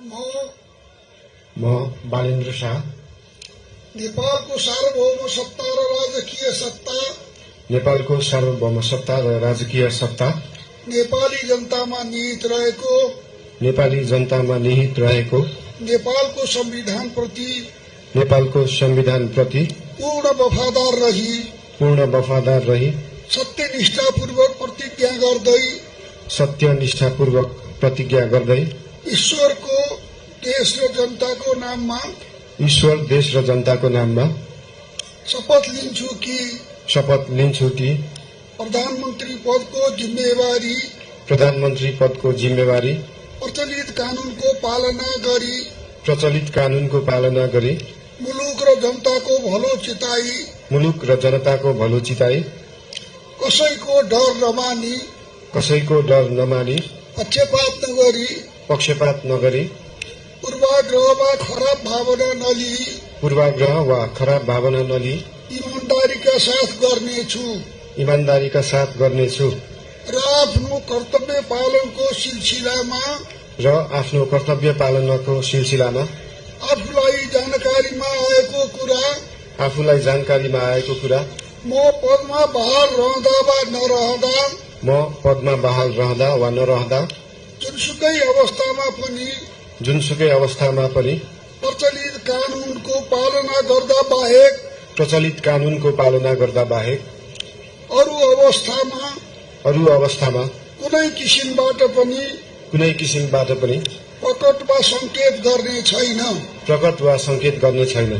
म बालेन्द्र शाह नेपालको सार्वभौम सत्ता र राजकीय सत्ता नेपालको सार्वभौम सत्ता र राजकीय सत्ता नेपाली जनतामा निहित रहेको नेपालको संविधान प्रति पूर्ण वफादार रही सत्यनिष्ठापूर्वक प्रतिज्ञा गर्दै ईश्वर, देश र जनताको नाममा शपथ लिन्छु कि प्रधानमन्त्री पदको जिम्मेवारी प्रचलित कानूनको पालना गरी मुलुक र जनताको भलो चिताई कसैको डर नमानी पक्षपात नगरी पूर्वाग्रह वा खराब भावना नलिई ईमानदारीका साथ गर्नेछु र आफ्नो कर्तव्य पालनको सिलसिलामा आफूलाई जानकारीमा आएको कुरा म पदमा बहाल रहँदा वा नरहँदा जुनसुकै अवस्थामा पनि प्रचलित कानूनको पालना गर्दा बाहेक अरू अवस्थामा कुनै किसिमबाट पनि प्रकट वा संकेत गर्ने छैन।